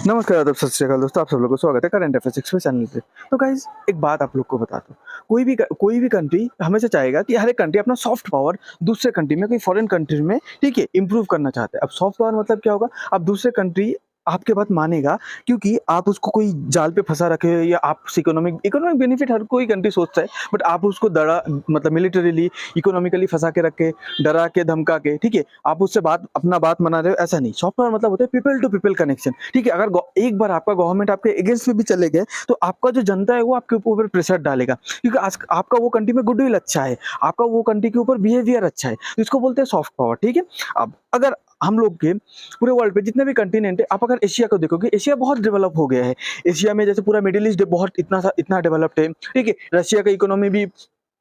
नमस्कार, आदाब, सत श्री अकाल दोस्तों, आप सब लोगों का स्वागत है करंट अफेयर्स एक्सप्रेस चैनल पे। तो गाइस एक बात आप लोग को बताता हूँ, कोई भी कंट्री हमेशा चाहेगा कि हर एक कंट्री अपना सॉफ्ट पावर दूसरे कंट्री में, कोई फॉरेन कंट्री में, ठीक है, इम्प्रूव करना चाहता है। अब सॉफ्ट पावर मतलब क्या होगा? अब दूसरे कंट्री आपके बात मानेगा क्योंकि आप उसको कोई जाल पे फंसा रखे हो, या आप इकोनॉमिक इकोनॉमिक बेनिफिट हर कोई कंट्री सोचता है, बट आप उसको डरा, मतलब मिलिटरीली, इकोनॉमिकली फंसा के रख के, डरा के, धमका के, ठीक है, आप उससे अपना बात मना रहे हो, ऐसा नहीं। सॉफ्ट पावर मतलब होता है पीपल टू पीपल कनेक्शन, ठीक है। अगर एक बार आपका गवर्नमेंट आपके अगेंस्ट में भी चले गए, तो आपका जो जनता है वो आपके ऊपर प्रेशर डालेगा, क्योंकि आज आपका वो कंट्री में गुडविल अच्छा है, आपका वो कंट्री के ऊपर बिहेवियर अच्छा है, तो इसको बोलते हैं सॉफ्ट पावर, ठीक है। अब अगर हम लोग के पूरे वर्ल्ड पे जितने भी कंटिनेंट है, आप अगर एशिया को देखोगे, एशिया बहुत डेवलप हो गया है। एशिया में जैसे पूरा मिडिल ईस्ट बहुत इतना डेवलप्ड है, ठीक है। रशिया का इकोनॉमी भी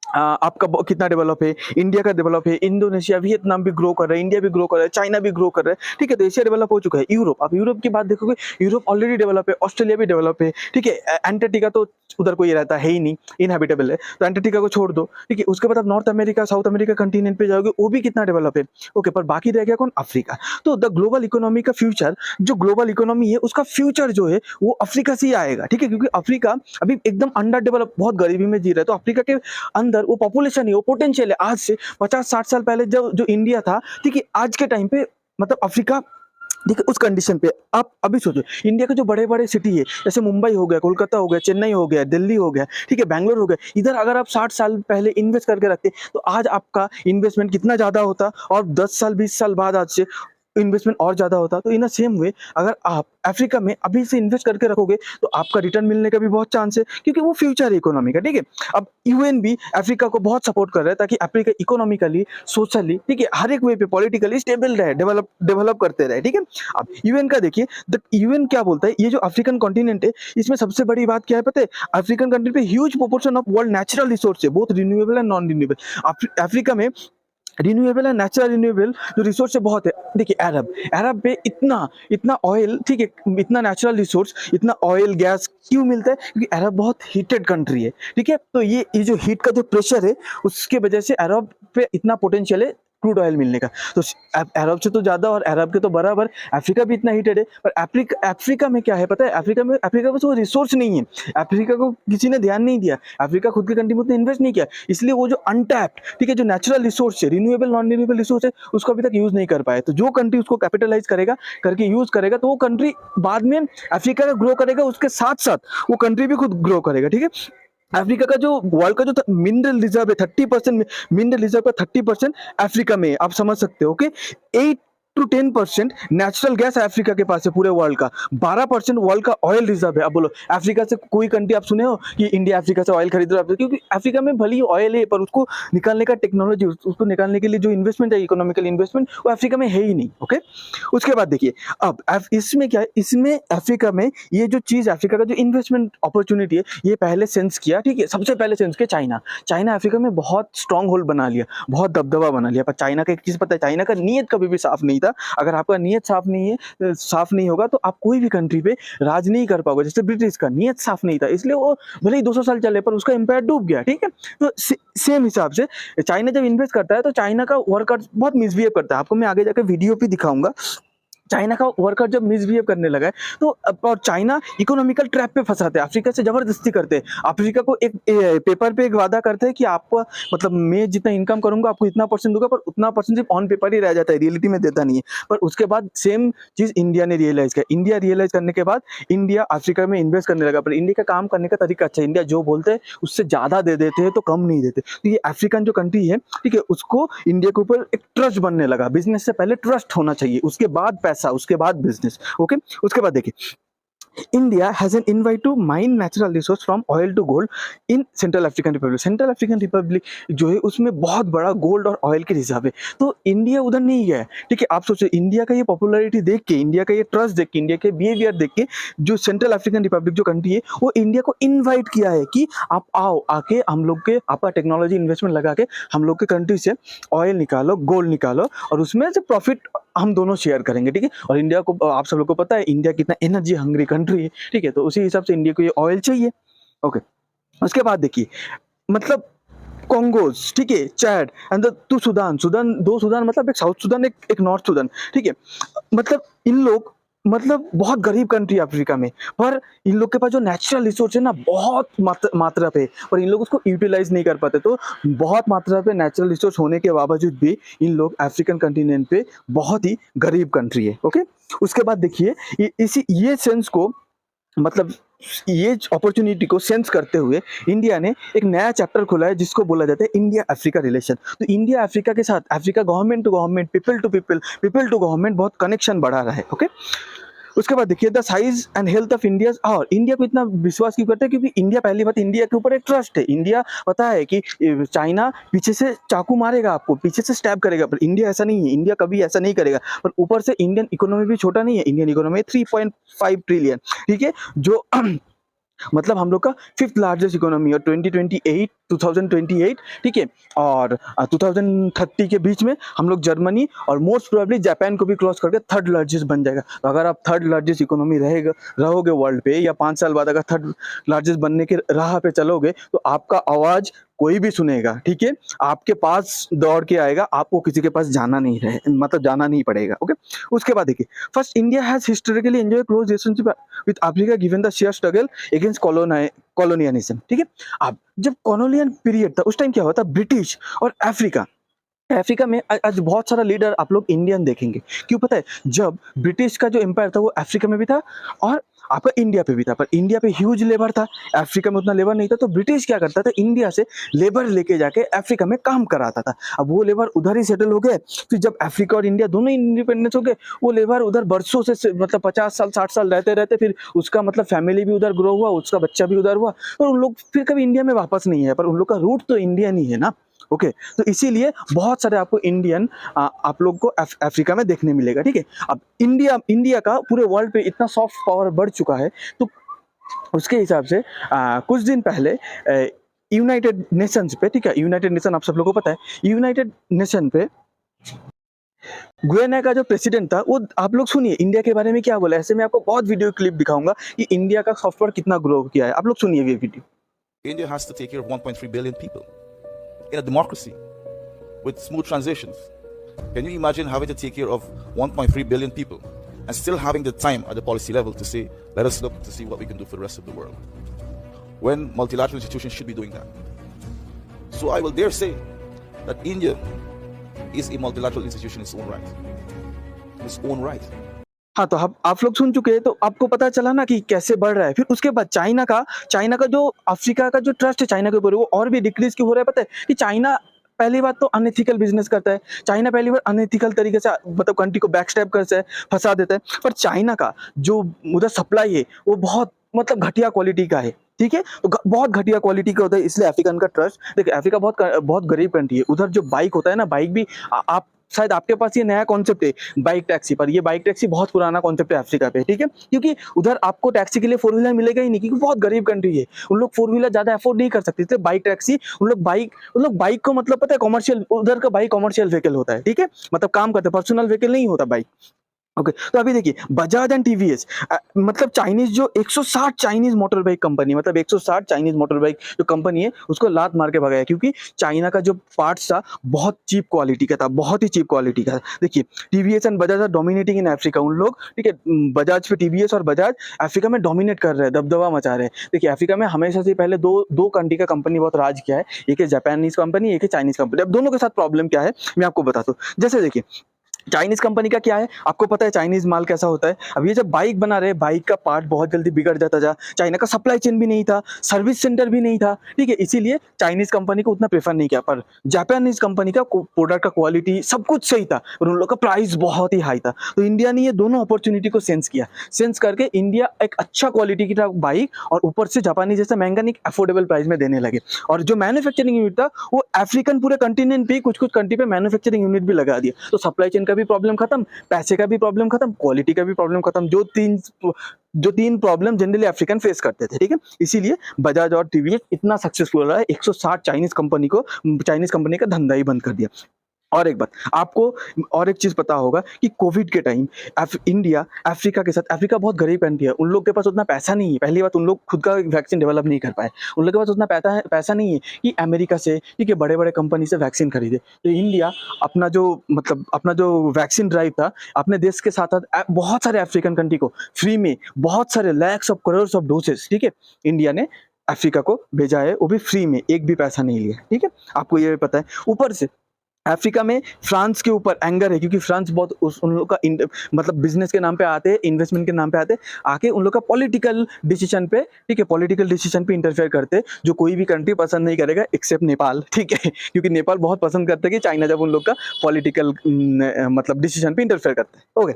आपका कितना डेवलप है, इंडिया का डेवलप है, इंडोनेशिया, वियतनाम भी ग्रो कर रहा है, इंडिया भी ग्रो कर रहा है, चाइना भी ग्रो कर रहा है, ठीक है। तो एशिया डेवलप हो चुका है। यूरोप, आप यूरोप की बात देखोगे, यूरोप ऑलरेडी डेवलप है, ऑस्ट्रेलिया भी डेवलप है, ठीक है। एंटार्क्टिका तो उधर कोई रहता है ही नहीं, इनहेबिटेबल है, तो एंटार्क्टिका को छोड़ दो, ठीक है। उसके बाद आप north America, south America continent पे जाओगे, वो भी कितना डेवलप है, ओके। पर बाकी रह गया कौन? अफ्रीका। तो द ग्लोबल इकोनॉमी का फ्यूचर, जो ग्लोबल इकोनॉमी है उसका फ्यूचर जो है वो अफ्रीका से ही आएगा, ठीक है। क्योंकि अफ्रीका अभी एकदम अंडर डेवलप, बहुत गरीबी में जी रहा है, तो अफ्रीका के अंदर वो पॉपुलेशन है, वो पोटेंशियल है। आज से 50-60 साल पहले जब जो इंडिया था, ठीक है, आज के टाइम पे मतलब अफ्रीका, देखिए उस कंडीशन पे आप अभी सोचो, इंडिया के जो बड़े बड़े सिटी है, जैसे मुंबई हो गया, कोलकाता हो गया, चेन्नई हो गया, दिल्ली हो गया, ठीक है, बैंगलोर हो गया, इधर अगर आप 60 साल पहले इन्वेस्ट करके रखते, तो आज आपका इन्वेस्टमेंट कितना ज्यादा होता, और 10 साल 20 साल बाद आज से इन्वेस्टमेंट और ज्यादा होता। तो इन अ सेम वे, अगर आप अफ्रीका में अभी से इन्वेस्ट करके रखोगे, तो आपका रिटर्न मिलने का भी बहुत चांस है, क्योंकि वो फ्यूचर है इकोनॉमी का, ठीक है। अब यूएन भी अफ्रीका को बहुत सपोर्ट कर रहा है, ताकि अफ्रीका इकोनॉमिकली, सोशली, ठीक है, हर एक वे पे पॉलिटिकली स्टेबल रहे, डेवलप करते रहे, ठीक है। अब यूएन का देखिए, द यूएन क्या बोलता है, ये जो अफ्रीकन कॉन्टिनेंट है, इसमें सबसे बड़ी बात क्या है पता है? अफ्रीकन कंट्री पे huge proportion of world natural resource है, both renewable and non renewable. Africa में रिन्यूएबल एंड नेचुरल रिन्यूएबल जो रिसोर्स है बहुत है। देखिए अरब अरब पे इतना इतना ऑयल, ठीक है, इतना नेचुरल रिसोर्स, इतना ऑयल गैस क्यों मिलता है? क्योंकि अरब बहुत हीटेड कंट्री है, ठीक है। तो ये जो हीट का जो प्रेशर है, उसके वजह से अरब पे इतना पोटेंशियल है क्रूड ऑयल मिलने का। तो अरब से तो ज्यादा और अरब के तो बराबर अफ्रीका भी इतना हीटेड है। पर अफ्रीका में क्या है पता है? अफ्रीका में वो रिसोर्स नहीं है, अफ्रीका को किसी ने ध्यान नहीं दिया, अफ्रीका खुद की कंट्री में उतना इन्वेस्ट नहीं किया, इसलिए वो जो अनटैप्ड, ठीक है, जो नेचुरल रिसोर्स है, रिन्यूएबल नॉन रिन्यूएबल रिसोर्स है, उसको अभी तक यूज नहीं कर पाए। तो जो कंट्री उसको कैपिटलाइज करेगा, करके यूज करेगा, तो वो कंट्री बाद में अफ्रीका का ग्रो करेगा, उसके साथ साथ वो कंट्री भी खुद ग्रो करेगा, ठीक है। अफ्रीका का जो वर्ल्ड का जो मिनरल रिजर्व है, 30% मिनरल रिजर्व का 30% अफ्रीका में है, आप समझ सकते हो, okay. 8 to 10% natural gas Africa के पास है पूरे वर्ल्ड का। 12% वर्ल्ड का ऑयल रिजर्व है। अब बोलो, अफ्रीका से कोई कंट्री आप सुने हो कि इंडिया अफ्रीका से ऑयल खरीद रहा है? क्योंकि अफ्रीका में भले ही ऑयल है, पर उसको निकालने का टेक्नोलॉजी, उसको निकालने के लिए जो इन्वेस्टमेंट है, इकोनॉमिकल इन्वेस्टमेंट, वो अफ्रीका में है ही नहीं, ओके। उसके बाद देखिए, अब इसमें क्या है, इसमें अफ्रीका में ये जो चीज, अफ्रीका का जो इन्वेस्टमेंट अपॉर्चुनिटी है, ये पहले सेंस किया, ठीक है। सबसे पहले सेंस किया चाइना। चाइना अफ्रीका में बहुत स्ट्रॉन्ग होल्ड बना लिया, बहुत दबदबा बना लिया। पर चाइना का एक चीज पता है, चाइना का नीयत कभी भी साफ नहीं था। अगर आपका नीयत साफ नहीं है, साफ नहीं होगा, तो आप कोई भी कंट्री पे राज नहीं कर पाओगे। जैसे ब्रिटिश का नीयत साफ नहीं था, इसलिए वो भले ही 200 साल चले, पर उसका एम्पायर डूब गया, ठीक है। तो सेम हिसाब से चाइना जब इन्वेस्ट करता है, तो चाइना का वर्कर बहुत मिसबिहेव करता है। आपको मैं आगे जाकर वीडियो भी दिखाऊंगा। चाइना का वर्कर जब मिसबिहेव करने लगा है, तो और चाइना इकोनॉमिकल ट्रैप पे फंसाते हैं, अफ्रीका से जबरदस्ती करते हैं। अफ्रीका को एक पेपर पे एक वादा करते हैं कि आपको, मतलब मैं जितना इनकम करूंगा आपको इतना परसेंट दूंगा, पर उतना परसेंट सिर्फ ऑन पेपर ही रह जाता है, रियलिटी में देता नहीं है। पर उसके बाद सेम चीज इंडिया ने रियलाइज किया। इंडिया रियलाइज करने के बाद इंडिया अफ्रीका में इन्वेस्ट करने लगा। पर इंडिया का काम करने का तरीका अच्छा है, इंडिया जो बोलते हैं उससे ज्यादा दे देते हैं, तो कम नहीं देते। तो ये अफ्रीकन जो कंट्री है, ठीक है, उसको इंडिया के ऊपर एक ट्रस्ट बनने लगा। बिजनेस से पहले ट्रस्ट होना चाहिए, उसके बाद पैसा, उसके बाद बिजनेस, ओके। उसके बाद देखिए, India has an invite to mine natural resource from oil to gold in Central African Republic. Central African Republic जो है, उसमें बहुत बड़ा गोल्ड और ऑयल की रिजर्व है। तो इंडिया उधर नहीं गया है, ठीक है। आप सोचो, इंडिया का ये पॉपुलैरिटी देख के, इंडिया का ये ट्रस्ट देख के, इंडिया के बिहेवियर देख के, जो सेंट्रल अफ्रीकन रिपब्लिक जो कंट्री है, वो इंडिया को इन्वाइट किया है कि आप आओ, आके हम लोग के, आपका टेक्नोलॉजी इन्वेस्टमेंट लगा के हम लोग के कंट्री से ऑयल निकालो, गोल्ड निकालो, और उसमें से प्रॉफिट हम दोनों शेयर करेंगे, ठीक है। और इंडिया को, आप सब लोग को पता है इंडिया कितना एनर्जी हंग्री कंट्री है, ठीक है। तो उसी हिसाब से इंडिया को ये ऑयल चाहिए, ओके। उसके बाद देखिए, मतलब कॉन्गोज, ठीक है, चैड एंड टू सुदान, दो सुदान, मतलब एक साउथ सुदान, एक नॉर्थ सुदान, ठीक है। मतलब इन लोग मतलब बहुत गरीब कंट्री है अफ्रीका में, पर इन लोग के पास जो नेचुरल रिसोर्स है ना बहुत मात्रा पे, पर इन लोग उसको यूटिलाइज नहीं कर पाते। तो बहुत मात्रा पे नेचुरल रिसोर्स होने के बावजूद भी इन लोग अफ्रीकन कंटिनेंट पे बहुत ही गरीब कंट्री है। ओके, उसके बाद देखिए इसी ये सेंस को मतलब ये अपॉर्चुनिटी को सेंस करते हुए इंडिया ने एक नया चैप्टर खोला है जिसको बोला जाता है इंडिया अफ्रीका रिलेशन। तो इंडिया अफ्रीका के साथ Africa government to government, people to people, people to government बहुत कनेक्शन बढ़ा रहा है। ओके, उसके बाद देखिए the size and health of India. और इंडिया को इतना विश्वास क्यों करते हैं? क्योंकि इंडिया, पहली बात, इंडिया के ऊपर एक ट्रस्ट है। इंडिया पता है कि चाइना पीछे से चाकू मारेगा आपको, पीछे से स्टैब करेगा, पर इंडिया ऐसा नहीं है। इंडिया कभी ऐसा नहीं करेगा। पर ऊपर से इंडियन इकोनॉमी भी छोटा नहीं है। इंडियन इकोनॉमी 3.5 ट्रिलियन, ठीक है, जो मतलब हम लोग का 5th लार्जेस्ट इकोनॉमी और 2028, ठीक है, और 2030 के बीच में हम लोग जर्मनी और मोस्ट प्रोबेबली जापान को भी क्रॉस करके 3rd लार्जेस्ट बन जाएगा। तो अगर आप 3rd लार्जेस्ट इकोनॉमी रहोगे वर्ल्ड पे, या 5 साल बाद अगर 3rd लार्जेस्ट बनने के राह पे चलोगे, तो आपका आवाज कोई भी सुनेगा, ठीक है, आपके पास दौड़ के आएगा, आपको किसी के पास जाना नहीं रहे, मतलब जाना नहीं पड़ेगा। ओके, उसके बाद देखिए first India has historically enjoy close relationship with Africa given the share struggle against colonialism. ठीक है, अब जब कॉलोनियल पीरियड था उस टाइम क्या हुआ था, ब्रिटिश और अफ्रीका, अफ्रीका में आज बहुत सारा लीडर आप लोग इंडियन देखेंगे। क्यों पता है? जब ब्रिटिश का जो एम्पायर था वो अफ्रीका में भी था और आपका इंडिया पे भी था, पर इंडिया पे ह्यूज लेबर था, अफ्रीका में उतना लेबर नहीं था। तो ब्रिटिश क्या करता था, इंडिया से लेबर लेके जाके अफ्रीका में काम कराता था। अब वो लेबर उधर ही सेटल हो गए। फिर जब अफ्रीका और इंडिया दोनों इंडिपेंडेंस हो गए, वो लेबर उधर बरसों से मतलब 50 साल 60 साल रहते रहते फिर उसका मतलब फैमिली भी उधर ग्रो हुआ, उसका बच्चा भी उधर हुआ, पर उन लोग फिर कभी इंडिया में वापस नहीं है, पर उन लोग का रूट तो इंडियन ही है ना। ओके, तो इसीलिए बहुत सारे आपको इंडियन आप लोग को अफ्रीका में देखने मिलेगा। ठीक है, अब इंडिया का पूरे वर्ल्ड पे इतना सॉफ्ट पावर बढ़ चुका है, तो उसके हिसाब से कुछ दिन पहले यूनाइटेड नेशंस पे, ठीक है, यूनाइटेड नेशन आप सब लोगों को पता है, यूनाइटेड नेशन पे गुयाना का जो प्रेसिडेंट था वो, आप लोग सुनिए इंडिया के बारे में क्या बोला। ऐसे मैं आपको बहुत वीडियो क्लिप दिखाऊंगा कि इंडिया का सॉफ्टवेयर कितना ग्रो किया है। आप लोग सुनिए ये video. India has to take care of 1.3 billion people in a democracy with smooth transitions. Can you imagine having to take care of 1.3 billion people and still having the time at the policy level to say, let us look to see what we can do for the rest of the world, when multilateral institutions should be doing that? So I will dare say that India is a multilateral institution in its own right. Its own right. हाँ, तो आप लोग सुन चुके हैं, तो आपको पता चला ना कि कैसे बढ़ रहा है। फिर उसके बाद चाइना का जो अफ्रीका का जो ट्रस्ट है चाइना के ऊपर, वो और भी डिक्रीज क्यों हो रहा है पता है? कि चाइना पहली बात तो अनएथिकल बिजनेस करता है। चाइना पहली बार अनएथिकल तरीके से मतलब कंट्री को बैकस्टैब करता है, फंसा देता है। पर चाइना का जो उधर सप्लाई है वो बहुत मतलब घटिया क्वालिटी का है। ठीक है, तो बहुत घटिया क्वालिटी का होता है, इसलिए अफ्रीकन का ट्रस्ट। देखिए अफ्रीका बहुत गरीब कंट्री है। उधर जो बाइक होता है ना, बाइक भी आप शायद आपके पास ये नया कॉन्सेप्ट है बाइक टैक्सी, पर ये बाइक टैक्सी बहुत पुराना कॉन्सेप्ट है अफ्रीका पे। ठीक है, क्योंकि उधर आपको टैक्सी के लिए 4 व्हीलर मिलेगा ही नहीं, क्योंकि बहुत गरीब कंट्री है। उन लोग 4 व्हीलर ज्यादा अफोर्ड नहीं कर सकते, इसलिए बाइक टैक्सी उन लोग बाइक को मतलब पता है कॉमर्शियल, उधर का बाइक कॉमर्शियल व्हीकल होता है। ठीक है, मतलब काम करते हैं, पर्सनल व्हीकल नहीं होता बाइक। ओके, तो अभी देखिए बजाज एंड टीवीएस, मतलब चाइनीज जो 160 चाइनीज मोटर बाइक कंपनी, मतलब 160 चाइनीज मोटर बाइक जो कंपनी है उसको लात मार के भगाया, क्योंकि चाइना का जो पार्ट्स था बहुत चीप क्वालिटी का था, बहुत ही चीप क्वालिटी का। देखिए TVS and Bajaj are dominating in Africa. उन लोग, ठीक है, बजाज पे टीवीएस और बजाज अफ्रीका में डोमिनेट कर रहे हैं, दबदबा मचा रहे हैं। देखिए अफ्रीका में हमेशा से पहले दो कंट्री का कंपनी बहुत राज किया है, एक है जापानीज कंपनी, एक है चाइनीज कंपनी। अब दोनों के साथ प्रॉब्लम क्या है मैं आपको बताता हूँ। जैसे देखिए चाइनीज कंपनी का क्या है, आपको पता है चाइनीज माल कैसा होता है। अब ये जब बाइक बना रहे, बाइक का पार्ट बहुत जल्दी बिगड़ जाता था। चाइना का सप्लाई चेन भी नहीं था, सर्विस सेंटर भी नहीं था। ठीक है, इसीलिए चाइनीज कंपनी को उतना प्रेफर नहीं किया। पर जापानीज कंपनी का प्रोडक्ट का क्वालिटी सब कुछ सही था, और उन लोग का प्राइस बहुत ही हाई था। तो इंडिया ने ये दोनों अपॉर्चुनिटी को सेंस किया, सेंस करके इंडिया एक अच्छा क्वालिटी की बाइक और ऊपर से जापानी जैसा महंगा नहीं, अफोर्डेबल प्राइस में देने लगे। और जो मैन्युफैक्चरिंग यूनिट था वो अफ्रीकन पूरे कंटिनेंट पे कुछ कंट्री पे मैन्युफैक्चरिंग यूनिट भी लगा दिया। तो सप्लाई चेन का भी प्रॉब्लम खत्म, पैसे का भी प्रॉब्लम खत्म, क्वालिटी का भी प्रॉब्लम खत्म, जो तीन प्रॉब्लम जनरली अफ्रीकन फेस करते थे। ठीक है, इसीलिए बजाज और टीवीएस इतना सक्सेसफुल रहा है, 160 चाइनीज कंपनी का धंधा ही बंद कर दिया। और एक बात आपको, और एक चीज़ पता होगा कि कोविड के टाइम इंडिया अफ्रीका के साथ, अफ्रीका बहुत गरीब कंट्री है, उन लोग के पास उतना पैसा नहीं है। पहली बात, उन लोग खुद का वैक्सीन डेवलप नहीं कर पाए, उन लोग के पास उतना पैसा नहीं है कि अमेरिका से, ठीक है, बड़े बड़े कंपनी से वैक्सीन खरीदे। तो इंडिया अपना जो मतलब अपना जो वैक्सीन ड्राइव था, अपने देश के साथ साथ बहुत सारे अफ्रीकन कंट्री को फ्री में बहुत सारे lakhs of crore of doses, ठीक है, इंडिया ने अफ्रीका को भेजा है, वो भी फ्री में, एक भी पैसा नहीं लिया, ठीक है, आपको ये पता है। ऊपर से अफ्रीका में फ्रांस के ऊपर एंगर है, क्योंकि फ्रांस बहुत उन लोग का मतलब बिजनेस के नाम पे आते हैं, इन्वेस्टमेंट के नाम पे आते हैं, आके उन लोग का पॉलिटिकल डिसीजन पे, ठीक है, पॉलिटिकल डिसीजन पे इंटरफेयर करते हैं, जो कोई भी कंट्री पसंद नहीं करेगा एक्सेप्ट नेपाल, ठीक है, क्योंकि नेपाल बहुत पसंद करता है कि चाइना जब उन लोग का पॉलिटिकल मतलब डिसीजन पे इंटरफेयर करता है। ओके,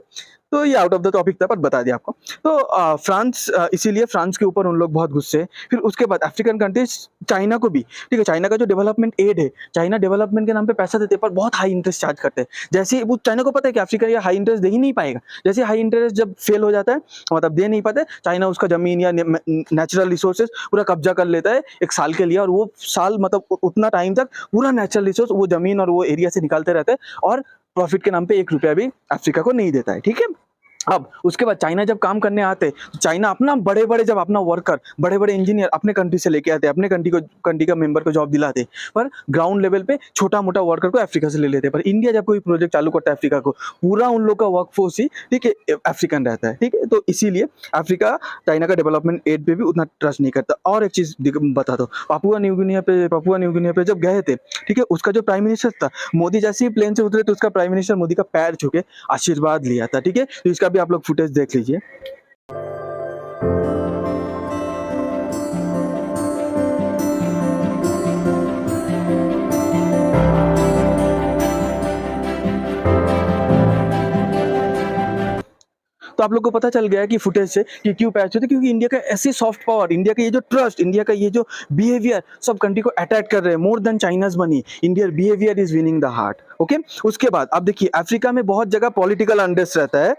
तो ये आउट ऑफ द टॉपिक था पर बता दिया आपको। तो फ्रांस, इसीलिए फ्रांस के ऊपर उन लोग बहुत गुस्से हैं। फिर उसके बाद अफ्रीकन कंट्रीज चाइना को भी, ठीक है, चाइना का जो डेवलपमेंट एड है, चाइना डेवलपमेंट के नाम पे पैसा देते हैं पर बहुत हाई इंटरेस्ट चार्ज करते हैं। जैसे वो चाइना को पता है कि अफ्रीका ये हाई इंटरेस्ट दे ही नहीं पाएगा, जैसे हाई इंटरेस्ट जब फेल हो जाता है, मतलब दे नहीं पाते, चाइना उसका जमीन या नेचुरल रिसोर्सेज पूरा कब्जा कर लेता है एक साल के लिए, और वो साल मतलब उतना टाइम तक पूरा नेचुरल रिसोर्स वो जमीन और वो एरिया से निकालते रहते हैं, और प्रॉफिट के नाम पे 1 रुपया भी अफ्रीका को नहीं देता है, ठीक है। अब उसके बाद चाइना जब काम करने आते, तो चाइना अपना बड़े बड़े जब अपना वर्कर, बड़े बड़े इंजीनियर अपने कंट्री से लेके आते, अपने कंट्री का मेंबर को जॉब दिलाते, पर ग्राउंड लेवल पे छोटा मोटा वर्कर को अफ्रीका से ले लेते। पर इंडिया जब कोई प्रोजेक्ट चालू करता है अफ्रीका को, पूरा उन लोग का वर्कफोर्स ही, ठीक है, अफ्रीकन रहता है, ठीक है। तो इसीलिए अफ्रीका चाइना का डेवलपमेंट एड पे भी उतना ट्रस्ट नहीं करता। और एक चीज बता दो, पापुआ न्यू गिनिया पे जब गए थे, ठीक है, उसका जो प्राइम मिनिस्टर था, मोदी जैसे ही प्लेन से उतरे तो उसका प्राइम मिनिस्टर मोदी का पैर छू के आशीर्वाद लिया था, ठीक है। तो इसका भी आप लोग फुटेज देख लीजिए। तो आप लोग को पता चल गया है कि फुटेज से कि क्यों पैच होते, क्योंकि इंडिया का ऐसी सॉफ्ट पावर, इंडिया का ये जो ट्रस्ट, इंडिया का ये जो बिहेवियर सब कंट्री को अटैक कर रहे हैं, more than China's money, Indian behaviour is winning the heart. Okay, उसके बाद आप देखिए अफ्रीका में बहुत जगह पॉलिटिकल अनरेस्ट रहता है।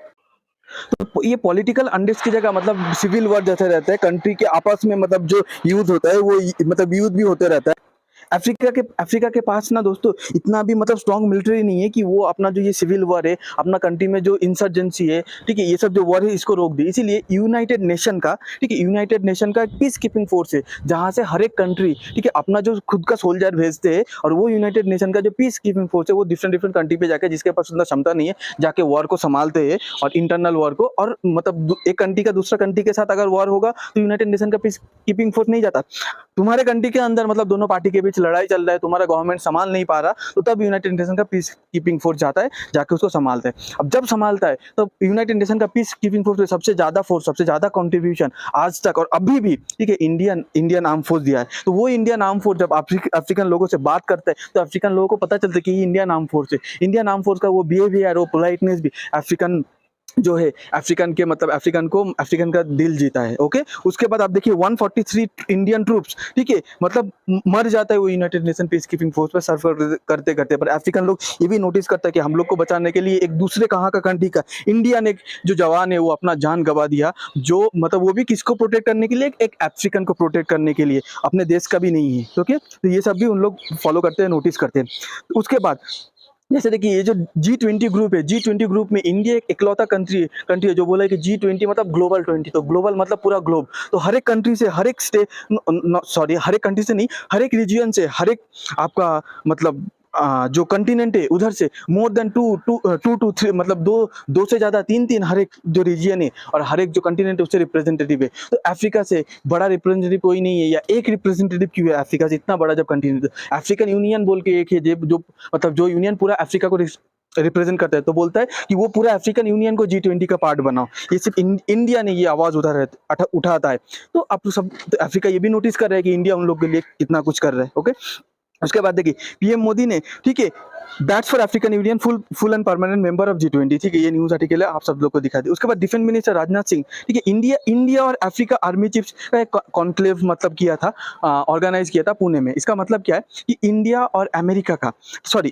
तो ये पॉलिटिकल अनरेस्ट की जगह मतलब सिविल वॉर जैसे रहता है, कंट्री के आपस में मतलब जो युद्ध होता है वो मतलब युद्ध भी होते रहता है। अफ्रीका के पास ना दोस्तों इतना भी मतलब स्ट्रॉन्ग मिलिट्री नहीं है कि वो अपना जो ये सिविल वॉर है, अपना कंट्री में जो इंसर्जेंसी है, ठीक है, ये सब जो वॉर है इसको रोक दी। इसीलिए यूनाइटेड नेशन का, ठीक है, यूनाइटेड नेशन का पीस कीपिंग फोर्स है, जहाँ से हर एक कंट्री, ठीक है, अपना जो खुद का सोल्जर भेजते हैं, और वो यूनाइटेड नेशन का जो पीस कीपिंग फोर्स है वो डिफरेंट कंट्री पे जाके, जिसके पास उतना क्षमता नहीं है, जाके वॉर को संभालते हैं, और इंटरनल वॉर को, और मतलब एक कंट्री का दूसरा कंट्री के साथ अगर वॉर होगा तो यूनाइटेड नेशन का पीस कीपिंग फोर्स नहीं जाता। तुम्हारे कंट्री के अंदर मतलब दोनों पार्टी के बीच लड़ाई चल रहा है, तुम्हारा गवर्नमेंट संभाल नहीं पा रहा, तो तब यूनाइटेड नेशन का पीस कीपिंग फोर्स जाता है, जाके उसको संभालता है। अब जब संभालता है तो यूनाइटेड नेशन का पीस कीपिंग फोर्स में सबसे ज्यादा कंट्रीब्यूशन आज तक और अभी भी, ठीक है, इंडियन आर्म फोर्स दिया है। तो वो इंडियन आर्म फोर्स जब अफ्रीकन लोगों से बात करता है तो अफ्रीकन लोगों को पता चलता है कि ये इंडियन आर्म फोर्स है। इंडियन आर्म फोर्स का वो बिहेवियर, वो पोलाइटनेस भी अफ्रीकन जो है, अफ्रीकन के मतलब अफ्रीकन का दिल जीता है। ओके, उसके बाद आप देखिए 143 इंडियन ट्रूप्स, ठीक है, मतलब मर जाता है वो United nation peace keeping force पर सर्व करते करते। पर अफ्रीकन लोग ये भी नोटिस करता है कि हम लोग को बचाने के लिए एक दूसरे कहाँ का कंट्री का इंडियन एक जो जवान है वो अपना जान गवा दिया, जो मतलब वो भी किसको प्रोटेक्ट करने के लिए, एक अफ्रीकन को प्रोटेक्ट करने के लिए, अपने देश का भी नहीं है। ओके, तो ये सब भी उन लोग फॉलो करते हैं, नोटिस करते हैं। उसके बाद जैसे देखिए ये जो G20 ग्रुप है, G20 ग्रुप में इंडिया एक इकलौता कंट्री है जो बोला है कि G20 मतलब ग्लोबल 20, तो ग्लोबल मतलब पूरा ग्लोब। तो हर एक कंट्री से, हर एक हर एक कंट्री से नहीं, हर एक रीजियन से, हर एक आपका मतलब जो कंटिनेंट है उधर से more than two to three, मतलब दो से ज्यादा, तीन हर एक जो रीजियन है और हर एक जो कंटिनेंट है उससे रिप्रेजेंटेटिव है। तो अफ्रीका से बड़ा रिप्रेजेंटेटिव कोई नहीं है, या एक रिप्रेजेंटेटिव क्यों है अफ्रीका से, इतना बड़ा जब कंटिनेंट। अफ्रीकन यूनियन बोल के एक है जो मतलब जो यूनियन पूरा अफ्रीका को रिप्रेजेंट करता है, तो बोलता है कि वो पूरा अफ्रीकन यूनियन को G20 का पार्ट बनाओ। ये सिर्फ इंडिया ने ये आवाज उठाता है। तो आप सब तो अफ्रीका ये भी नोटिस कर रहा है कि इंडिया उन लोग के लिए कितना कुछ कर रहा है। ओके, उसके बाद देखिए पीएम मोदी ने, ठीक है, that's for African union full and permanent member of G20, ठीक है, ये न्यूज आर्टिकल है, आप सब लोग को दिखा दी। उसके बाद डिफेंस मिनिस्टर राजनाथ सिंह, ठीक है, इंडिया और अफ्रीका आर्मी चीफ्स का एक कॉन्क्लेव मतलब किया था, ऑर्गेनाइज किया था पुणे में। इसका मतलब क्या है कि इंडिया और अफ्रीका का,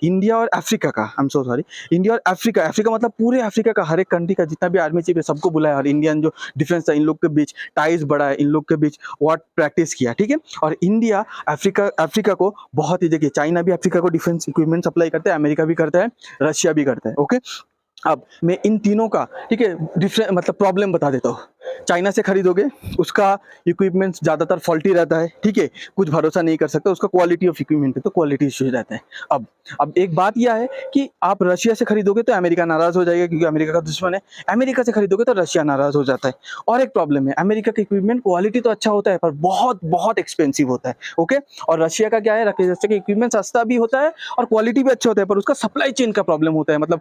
इंडिया और अफ्रीका मतलब पूरे अफ्रीका का हर एक कंट्री का जितना भी आर्मी चीफ है सबको बुलाया, और इंडियन जो डिफेंस था इन लोग के बीच टाइज बढ़ा है, इन लोग के बीच व्हाट प्रैक्टिस किया, ठीक है। और इंडिया अफ्रीका को बहुत ही, देखिए चाइना भी अफ्रीका को डिफेंस इक्विपमेंट सप्लाई करता है, करते हैं, अमेरिका भी करता है, रशिया भी करता है। ओके, अब मैं इन तीनों का, ठीक है, डिफरेंट मतलब प्रॉब्लम बता देता हूँ। चाइना से खरीदोगे, उसका इक्विपमेंट ज़्यादातर फॉल्टी रहता है, ठीक है, कुछ भरोसा नहीं कर सकते, उसका क्वालिटी ऑफ इक्विपमेंट है तो क्वालिटी इश्यूज रहता है। अब एक बात यह है कि आप रशिया से खरीदोगे तो अमेरिका नाराज़ हो जाएगा क्योंकि अमेरिका का दुश्मन है, अमेरिका से खरीदोगे तो रशिया नाराज़ हो जाता है। और एक प्रॉब्लम है, अमेरिका का इक्विपमेंट क्वालिटी तो अच्छा होता है पर बहुत बहुत एक्सपेंसिव होता है। ओके, और रशिया का क्या है, रशिया का इक्विपमेंट सस्ता भी होता है और क्वालिटी भी अच्छा होता है, पर उसका सप्लाई चेन का प्रॉब्लम होता है। मतलब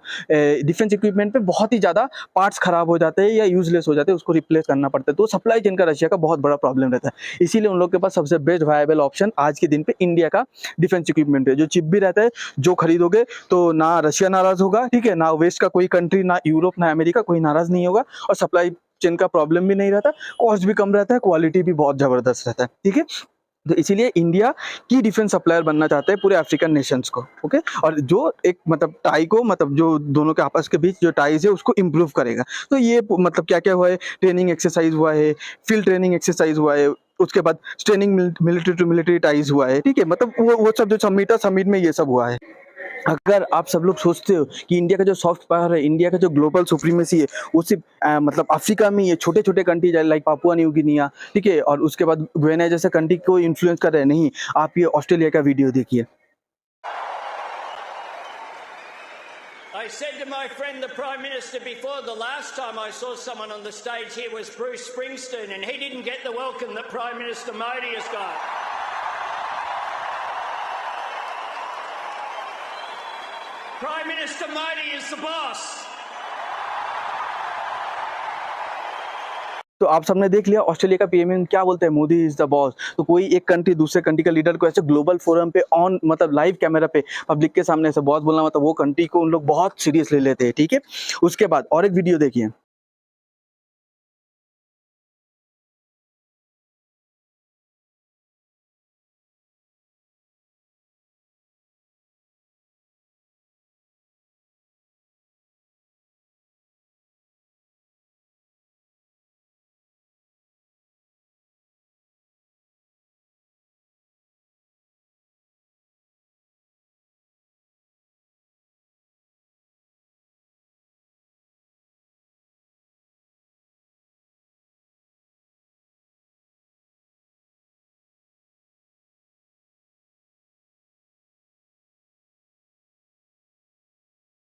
डिफेंस इक्विपमेंट पे बहुत ही ज़्यादा पार्ट्स खराब हो जाते हैं या यूजलेस हो जाते हैं, उसको रिप्लेस करना पड़ता है, तो सप्लाई चेन का रशिया का बहुत बड़ा प्रॉब्लम रहता है। इसीलिए उन लोग के पास सबसे बेस्ट वायबल ऑप्शन आज के दिन पे इंडिया का डिफेंस इक्विपमेंट है, जो चिप भी रहता है, जो खरीदोगे तो ना रशिया नाराज होगा, ठीक है, ना वेस्ट का कोई कंट्री, ना यूरोप, ना अमेरिका, कोई नाराज नहीं होगा, और सप्लाई चेन का प्रॉब्लम भी नहीं रहता, कॉस्ट भी कम रहता है, क्वालिटी भी बहुत जबरदस्त रहता है। ठीक है, तो इसीलिए इंडिया की डिफेंस सप्लायर बनना चाहते हैं पूरे अफ्रीकन नेशंस को। ओके, और जो एक मतलब टाई को, मतलब जो दोनों के आपस के बीच जो टाइज है उसको इम्प्रूव करेगा। तो ये मतलब क्या क्या हुआ है, ट्रेनिंग एक्सरसाइज हुआ है, फील्ड ट्रेनिंग एक्सरसाइज हुआ है, उसके बाद training military to military ties हुआ है, ठीक है, मतलब वो सब जो समिट में ये सब हुआ है। अगर आप सब लोग सोचते हो कि इंडिया का जो सॉफ्ट पावर है, इंडिया का जो ग्लोबल सुप्रीमेसी है, वो सिर्फ मतलब अफ्रीका में ये छोटे छोटे country like Papua new Guinea, ठीक है, और उसके बाद गुयाना जैसे कंट्री को इन्फ्लुएंस कर रहे हैं, नहीं, आप ये ऑस्ट्रेलिया का वीडियो देखिए। I said to my friend the Prime Minister before, the last time I saw someone on the stage here was Bruce Springsteen, and he didn't get the welcome that Prime Minister Modi has got. Prime Minister Modi is the boss. तो आप सबने देख लिया Australia का PM क्या बोलते हैं, Modi is the boss. तो कोई एक कंट्री दूसरे कंट्री का लीडर को ऐसे ग्लोबल फोरम पे ऑन मतलब लाइव कैमरा पे पब्लिक के सामने ऐसे बॉस बोलना, मतलब वो कंट्री को उन लोग बहुत सीरियस ले लेते हैं। ठीक है, उसके बाद और एक वीडियो देखिए।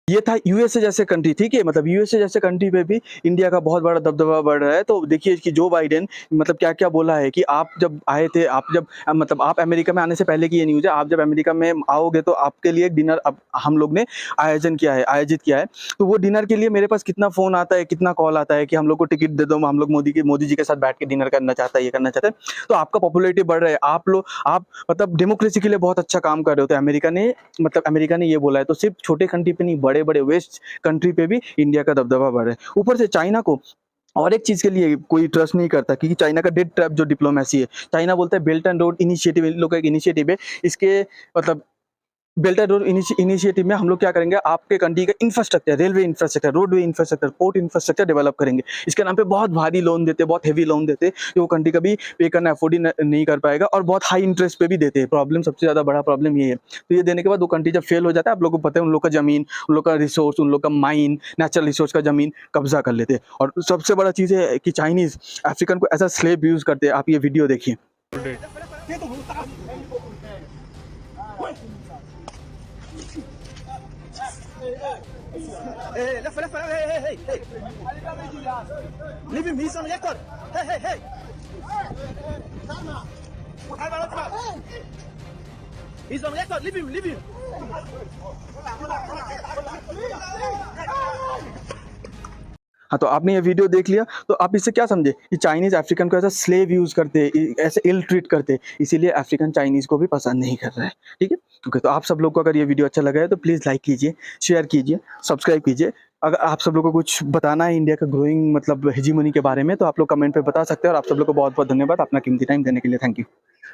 ये था यूएसए जैसे कंट्री, ठीक है, मतलब यूएसए जैसे कंट्री पे भी इंडिया का बहुत बड़ा दबदबा बढ़ रहा है। तो देखिए कि जो बाइडेन मतलब क्या क्या बोला है कि आप जब आए थे, आप जब मतलब आप अमेरिका में आने से पहले की ये न्यूज़ है, आप जब अमेरिका में आओगे तो आपके लिए एक डिनर अब हम लोग ने आयोजित किया है। तो वो डिनर के लिए मेरे पास कितना फ़ोन आता है, कितना कॉल आता है कि हम लोग को टिकट दे दो, हम लोग मोदी जी के साथ बैठ के डिनर करना चाहता है, ये करना चाहते हैं। तो आपका पॉपुलैरिटी बढ़ रहा है, आप मतलब डेमोक्रेसी के लिए बहुत अच्छा काम कर रहे हो। तो अमेरिका ने ये बोला है, तो सिर्फ छोटे कंट्री पे नहीं, बड़े बड़े वेस्ट कंट्री पे भी इंडिया का दबदबा बढ़ रहा है। ऊपर से चाइना को और एक चीज के लिए कोई ट्रस्ट नहीं करता, क्योंकि चाइना का डेड ट्रैप जो डिप्लोमेसी है, चाइना बोलता है बेल्ट एंड रोड इनिशिएटिव, इन लोग का एक इनिशिएटिव है, इसके मतलब बेल्ट एंड रोड इनिशिएटिव में हम लोग क्या करेंगे, आपके कंट्री का infrastructure, railway infrastructure, roadway infrastructure, port infrastructure develop करेंगे। इसके नाम पे बहुत भारी लोन देते हैं, बहुत हेवी लोन देते हैं, जो वो कंट्री कभी पे करना अफोर्ड ही नहीं कर पाएगा, और बहुत हाई इंटरेस्ट पे भी देते हैं। प्रॉब्लम, सबसे ज़्यादा बड़ा प्रॉब्लम ये है। तो ये देने के बाद वो कंट्री जब फेल हो जाता है, आप लोगों को पता है, उन लोग का जमीन, उन लोग का रिसोर्स, उन लोग का माइन, नेचुरल रिसोर्स का जमीन कब्जा कर लेते हैं। और सबसे बड़ा चीज़ है कि चाइनीज़ अफ्रीकन को ऐसा स्लेव यूज़ करते हैं। आप ये वीडियो देखिए। Hey, left, hey. Leave him, he's on record. Hey. He's on record, leave him. हाँ, तो आपने ये वीडियो देख लिया, तो आप इससे क्या समझे कि चाइनीज़ अफ्रीकन को ऐसा स्लेव यूज़ करते हैं, ऐसे इल ट्रीट करते हैं, इसीलिए अफ्रीकन चाइनीज़ को भी पसंद नहीं कर रहा है। ठीक है, ओके, तो आप सब लोग को अगर ये वीडियो अच्छा लगा है तो प्लीज़ लाइक कीजिए, शेयर कीजिए, सब्सक्राइब कीजिए। अगर आप सब लोग को कुछ बताना है इंडिया का ग्रोइंग मतलब हेजीमनी के बारे में, तो आप लोग कमेंट पे बता सकते हैं। और आप सब लोग को बहुत बहुत धन्यवाद अपना कीमती टाइम देने के लिए। Thank you.